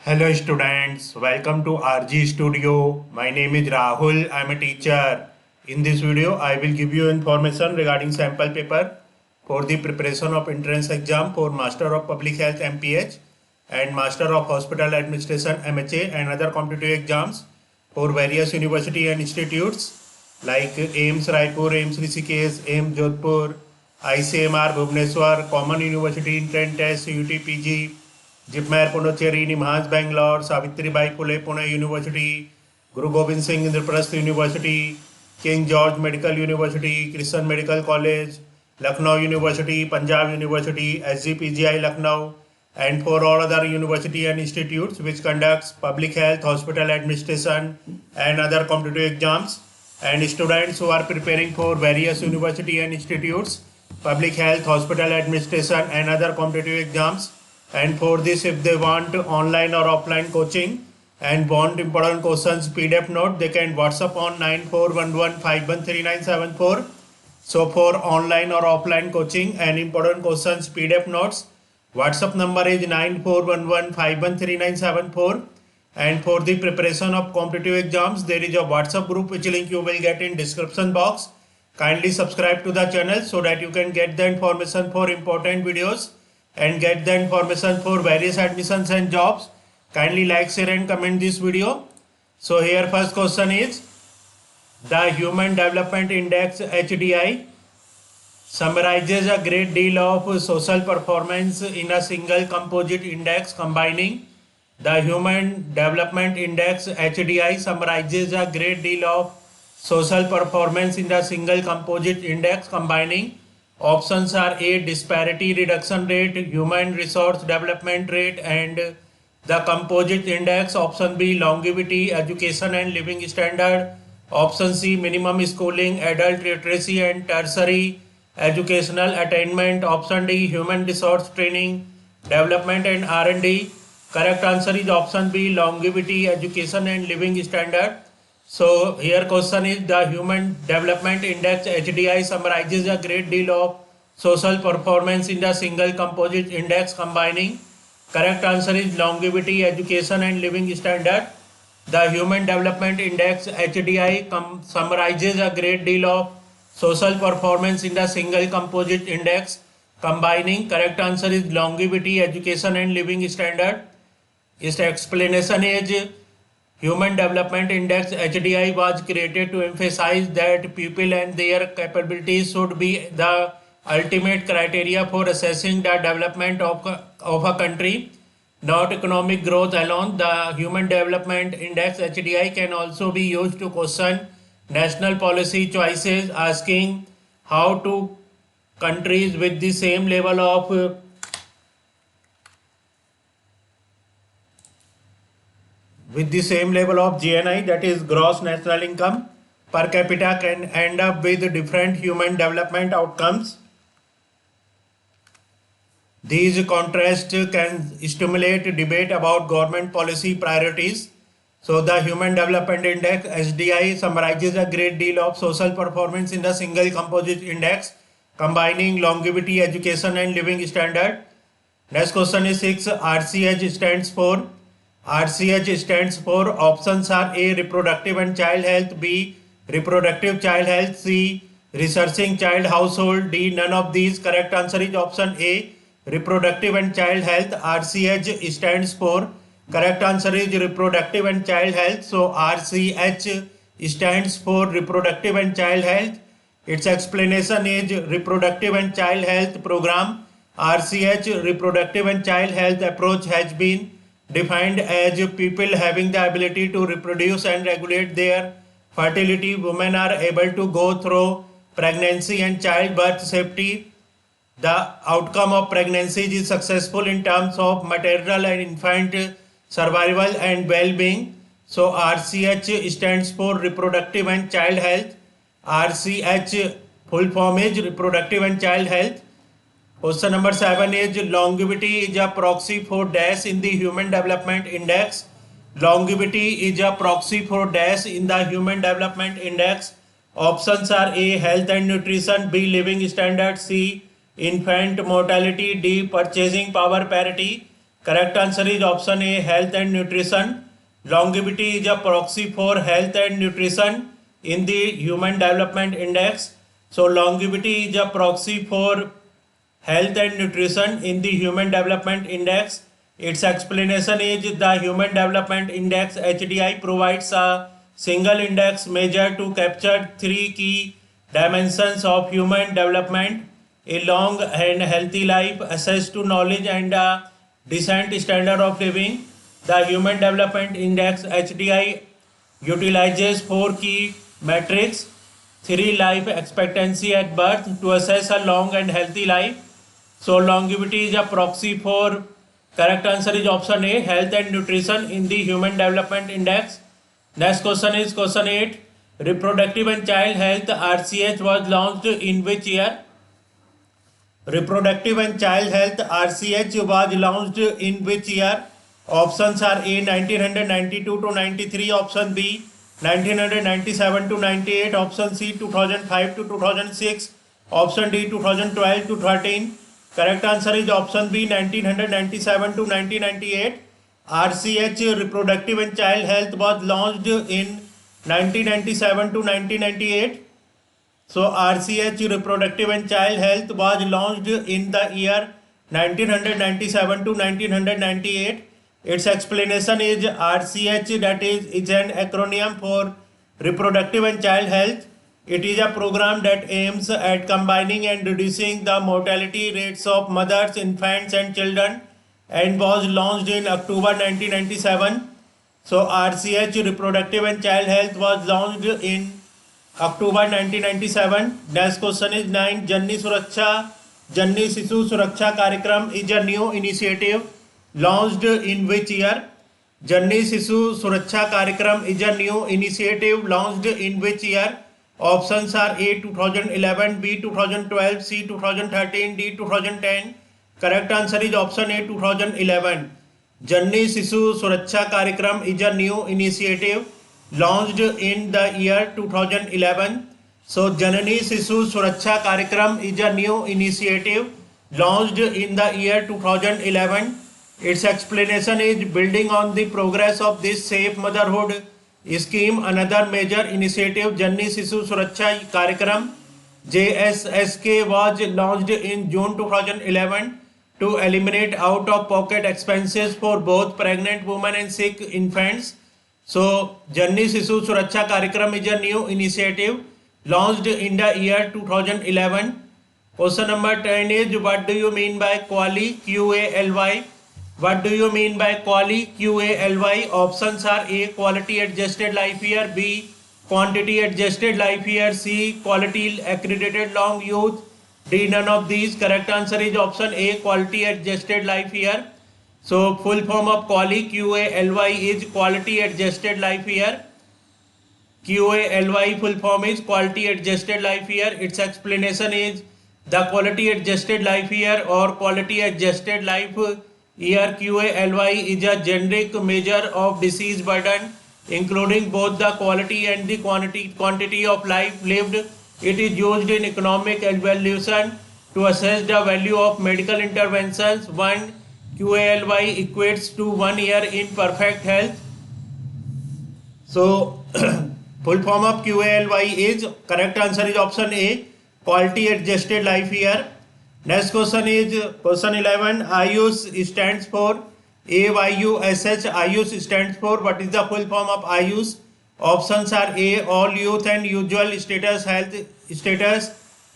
Hello students, welcome to RG Studio. My name is Rahul. I am a teacher. In this video, I will give you information regarding sample paper for the preparation of entrance exam for Master of Public Health MPH and Master of Hospital Administration MHA and other competitive exams for various university and institutes like AIMS Raipur, AIMS Rishikesh, AIMS Jodhpur, ICMR Bhubaneswar, Common University Entrance Test, UTPG, JIPMER Puducherry, NIMHANS Bangalore, Savitribai Phule Pune University, Guru Gobind Singh Indraprastha University, King George Medical University, Christian Medical College, Lucknow University, Punjab University, SGPGI Lucknow, and for all other university and institutes which conducts public health, hospital administration and other competitive exams, and students who are preparing for various university and institutes, public health, hospital administration and other competitive exams. And for this, if they want online or offline coaching and want important questions PDF note, they can WhatsApp on 9411513974. So for online or offline coaching and important questions PDF notes, WhatsApp number is 9411513974. And for the preparation of competitive exams, there is a WhatsApp group which link you will get in description box. Kindly subscribe to the channel so that you can get the information for important videos and get the information for various admissions and jobs. Kindly like, share and comment this video. So here first question is, the Human Development Index HDI summarizes a great deal of social performance in a single composite index combining. The Human Development Index HDI summarizes a great deal of social performance in a single composite index combining. Options are A. Disparity reduction rate, human resource development rate and the composite index. Option B. Longevity, education and living standard. Option C. Minimum schooling, adult literacy and tertiary educational attainment. Option D. Human resource training, development and R&D. Correct answer is option B. Longevity, education and living standard. So here question is, the Human Development Index HDI summarizes a great deal of social performance in the single composite index combining. Correct answer is longevity, education and living standard. The Human Development Index HDI summarizes a great deal of social performance in the single composite index combining. Correct answer is longevity, education and living standard. Its explanation is, Human Development Index HDI was created to emphasize that people and their capabilities should be the ultimate criteria for assessing the development of a country, not economic growth alone. The Human Development Index HDI can also be used to question national policy choices, asking how to countries with the same level of GNI, that is gross national income per capita, can end up with different human development outcomes. These contrasts can stimulate debate about government policy priorities. So the Human Development Index HDI summarizes a great deal of social performance in the single composite index combining longevity, education and living standard. Next question is 6. RCH stands for. RCH stands for, options are A. Reproductive and child health, B. Reproductive child health, C. Researching child household, D. None of these. Correct answer is option A. Reproductive and child health. RCH stands for. Correct answer is reproductive and child health. So RCH stands for reproductive and child health. Its explanation is reproductive and child health program. RCH reproductive and child health approach has been defined as people having the ability to reproduce and regulate their fertility. Women are able to go through pregnancy and childbirth safety. The outcome of pregnancy is successful in terms of maternal and infant survival and well-being. So RCH stands for reproductive and child health. RCH full form is reproductive and child health. Question number 7 is, longevity is a proxy for dash in the Human Development Index. Longevity is a proxy for dash in the Human Development Index. Options are A. Health and nutrition, B. Living standard, C. Infant mortality, D. Purchasing power parity. Correct answer is option A, health and nutrition. Longevity is a proxy for health and nutrition in the Human Development Index. So longevity is a proxy for health and nutrition in the Human Development Index. Its explanation is the Human Development Index HDI provides a single index measure to capture three key dimensions of human development: a long and healthy life, access to knowledge, and a decent standard of living. The Human Development Index HDI utilizes four key metrics: 3 life expectancy at birth to assess a long and healthy life. So longevity is a proxy for, correct answer is option A, health and nutrition in the Human Development Index. Next question is question 8. Reproductive and Child Health RCH was launched in which year? Reproductive and Child Health RCH was launched in which year? Options are A 1992 to 93, option B 1997 to 98, option C 2005 to 2006, option D 2012 to 13. Correct answer is option B 1997 to 1998. RCH Reproductive and Child Health was launched in 1997 to 1998. So RCH Reproductive and Child Health was launched in the year 1997 to 1998. Its explanation is RCH, that is an acronym for Reproductive and Child Health. It is a program that aims at combining and reducing the mortality rates of mothers, infants and children, and was launched in October 1997. So RCH Reproductive and Child Health was launched in October 1997. Next question is 9. Janni Sishu Suraksha Karyakram is a new initiative launched in which year? Janni Sishu Suraksha Karyakram is a new initiative launched in which year? Options are A 2011, B 2012, C 2013, D 2010. Correct answer is option A 2011. Janni Sishu Suraksha Karyakram is a new initiative launched in the year 2011. So Janani Sishu Suraksha Karyakram is a new initiative launched in the year 2011. Its explanation is building on the progress of this safe motherhood scheme. Another major initiative, Janni Sishu Suraksha Karyakram JSSK, was launched in June 2011 to eliminate out-of-pocket expenses for both pregnant women and sick infants. So Janni Sishu Suraksha Karyakram is a new initiative launched in the year 2011. Question number 10 is, what do you mean by QALY? QALY. What do you mean by QALY? QALY. Options are A quality adjusted life year, B quantity adjusted life year, C quality accredited long youth, D none of these. Correct answer is option A quality adjusted life year. So full form of QALY, QALY, is quality adjusted life year. QALY full form is quality adjusted life year. Its explanation is the quality adjusted life year or quality adjusted life year QALY is a generic measure of disease burden including both the quality and the quantity of life lived. It is used in economic evaluation to assess the value of medical interventions. One QALY equates to 1 year in perfect health. So full form of QALY is, correct answer is option A quality adjusted life year. Next question is question 11. Ayush stands for AYUSH. Ayush stands for, what is the full form of Ayush? Options are A all youth and usual status health status,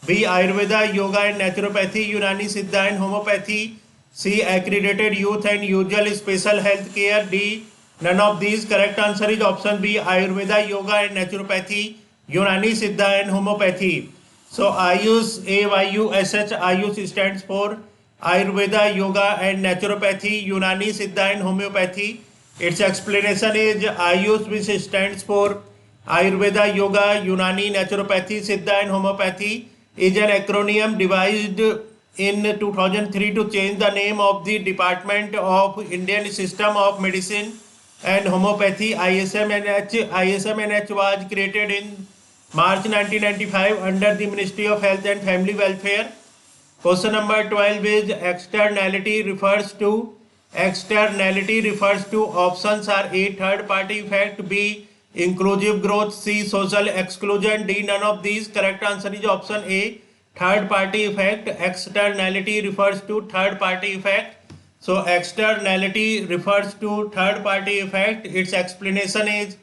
B Ayurveda, yoga and naturopathy, Unani Siddha and homeopathy, C accredited youth and usual special health care, D none of these. Correct answer is option B Ayurveda, yoga and naturopathy, Unani Siddha and homeopathy. So Ayush, AYUSH, Ayush stands for Ayurveda, yoga and naturopathy, Unani Siddha and homeopathy. Its explanation is Ayush, which stands for Ayurveda, yoga, Unani, naturopathy, Siddha and homeopathy, is an acronym devised in 2003 to change the name of the Department of Indian System of Medicine and Homeopathy. ISMNH was created in March 1995 under the Ministry of Health and Family Welfare. Question number 12 is externality refers to Externality refers to options are A. Third party effect, B. Inclusive growth, C. Social exclusion, D. None of these. Correct answer is option A. Third party effect. Externality refers to third party effect. So externality refers to third party effect. Its explanation is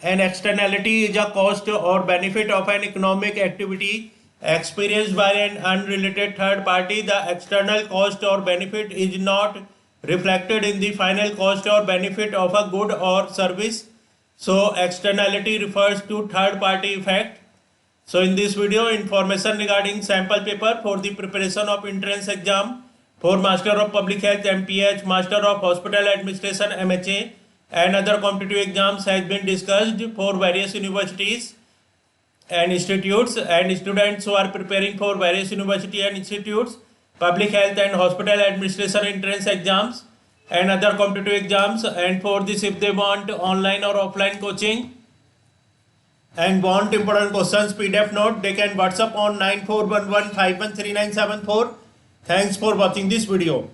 an externality is a cost or benefit of an economic activity experienced by an unrelated third party. The external cost or benefit is not reflected in the final cost or benefit of a good or service. So externality refers to third party effect. So in this video, information regarding sample paper for the preparation of entrance exam for Master of Public Health MPH, Master of Hospital Administration MHA and other competitive exams has been discussed for various universities and institutes, and students who are preparing for various university and institutes, public health and hospital administration entrance exams and other competitive exams. And for this, if they want online or offline coaching and want important questions PDF note, they can WhatsApp on 9411513974. Thanks for watching this video.